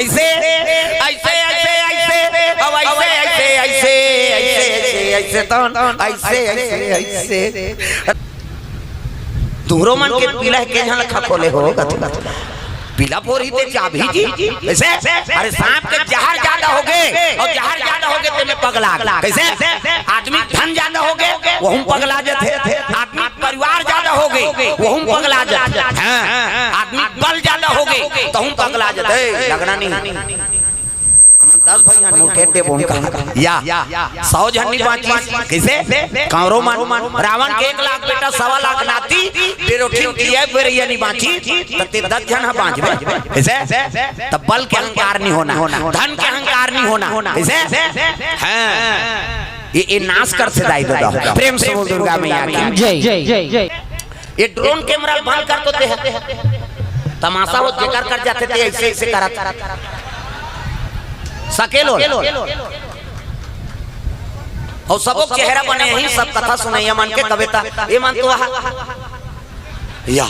ऐसे ऐसे ऐसे ऐसे अब ऐसे ऐसे ऐसे ऐसे ऐसे तो ऐसे ऐसे ऐसे दूरो मन के पीला के जहां लखा खोले हो पीला फोर ही ते चाबी जी ऐसे अरे सांप के जहर ज्यादा हो गए और जहर ज्यादा हो गए ते पगला कैसे आदमी धन ज्यादा हो गए वो हम पगला जाते आदमी परिवार ज्यादा हो गए वो हम पगला जाते हां आदमी बल ज्यादा हो गए तो हम पगला जाते लगना नहीं हमन 10 भाई हन मुठेटे बोन का या 100 जन नहीं बाची कैसे कांरो मान रावण के 1 लाख बेटा 1.25 लाख नाती बेरोठी किया बेरिया नहीं बाची तते 10 जन ह बांचबे कैसे तब बल के अहंकार नहीं होना धन के अहंकार नहीं होना कैसे हां ये नाश कर से दाई दो प्रेम से बोल दुर्गा मैया की जय जय जय। ये ड्रोन कैमरा बंद कर तो ते तमाशा हो जेकर कर जाते थे ऐसे ऐसे करत सकेलो और सबो चेहरा बने ही सब कथा सुनाइया मन के कविता ये मन तो या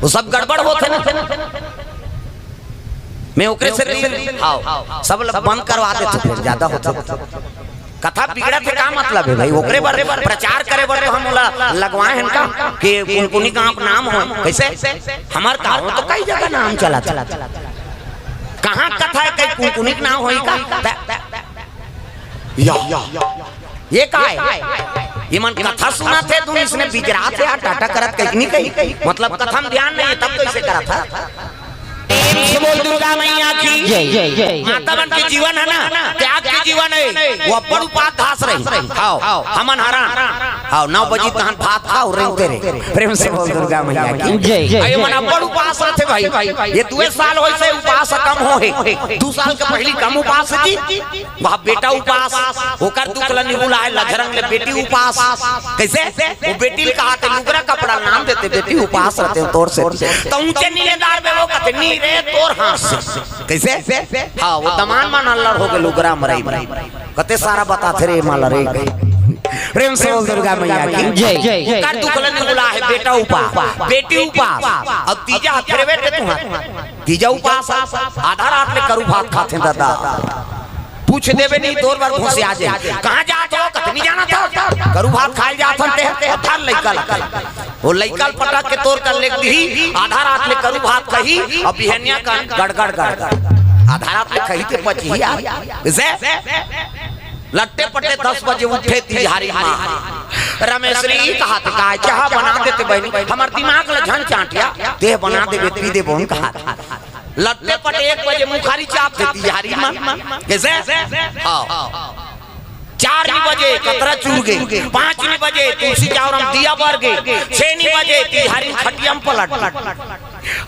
वो सब गड़बड़ होते ना मैं ओकरे से आओ सब बंद करवा देते ज्यादा होता कथा बिगड़ा थे का मतलब है भाई ओकरे बारे प्रचार करे बारे हम लगवाए हैं का कि कुनकुनी का नाम हो कैसे हमार का तो कई जगह नाम चला कहाँ कथा है कई कुनकुनिक नाम होई का या ये का है ये मन कथा सुना थे तुम इसने बिजरा थे टाटा करत कहीं नहीं मतलब कथा में ध्यान नहीं है तब तो इसे करा था बोल दुर्गा मैया की जय जय जय। माता बन के जीवन है ना त्याग के जीवन है वो बड़ू पात घास रही आओ हमन हरा आओ 9 बजे तहन भात खाओ रेंग तेरे प्रेम से बोल दुर्गा मैया की जय जय। अय मन बड़ू पास रहते भाई ये 2 साल होई से उपास कम हो है 2 साल के पहली कम उपास जी वहां बेटा उपास ओकर दुख ल निहुला है लजरंग ले बेटी उपास कैसे वो बेटी कहा थे लुगरा कपड़ा नाम देते बेटी उपास रहते तोर से तो ऊंचे नीलेदार में वो कहते नी रे तोर हाथ से कैसे हां वो दमान मान अल्लाह हो गए लुगरा मरई कते सारा बताते रे माला रे प्रेम से बोल दुर्गा मैया की जय जय। कर दुखल निहुला है बेटा उपास बेटी उपास अब तीजा हाथ रे बेटे तू तीजा उपास आधा रात में करू भात खाते दादा पूछ देवे नहीं 2 बार घुसे आ जाए कहां जात हो कतनी जाना था करू भात खाए जात हनते थार लइकल वो लइकल पटक के तोड़ कर लेक दी आधा रात में करू भात कही अब बिहनिया का गड़गड़ आधा रात में कही के पची आ लट्टे पट्टे 10 बजे उठे तिहारी मां रमेशरी कहा था का चाह बना देते बहनी हमर दिमाग ल झन चाटिया देह बना देबे पी दे बोन कहा लट्टे पटे 1 बजे मुखारी चाप देती तिहारी मां कैसे हां 4 बजे कतरा चूर गए 5 बजे तुलसी चावरम दिया बर गए 6 बजे तिहारी खटियम पलट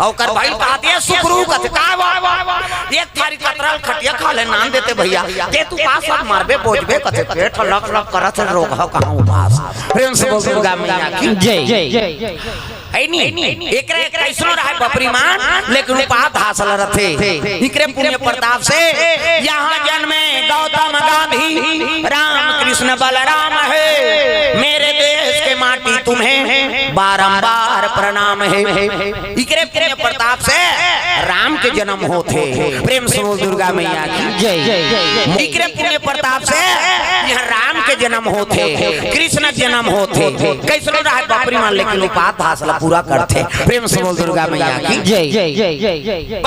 और कर भाई कहा दिए सुकरू कथे का एक थारी कतराल खटिया खा ले नाम देते भैया ते तू पास मारबे बोझबे कथे पेट लक लक करत रोग हो कहां उपास प्रेम से बोल दुर्गा मैया की जय जय। है नी एकरे कैसनो रहे बपरीमान लेकिन उपात हासिल रथे इकरे पुण्य प्रताप से यहां जन्मे गौतम गांधी राम कृष्ण बलराम है मेरे देश के माटी तुम्हें बारंबार प्रणाम है इकरे पुण्य प्रताप से राम के जन्म होते प्रेम से बोल दुर्गा मैया की जय जय। इकरे पुण्य प्रताप से यहां राम के जन्म होते कृष्ण जन्म होते कैसनो रहे बपरीमान लेकिन उपात हासिल पूरा करते प्रेम से बोल दुर्गा मैया की जय जय जय।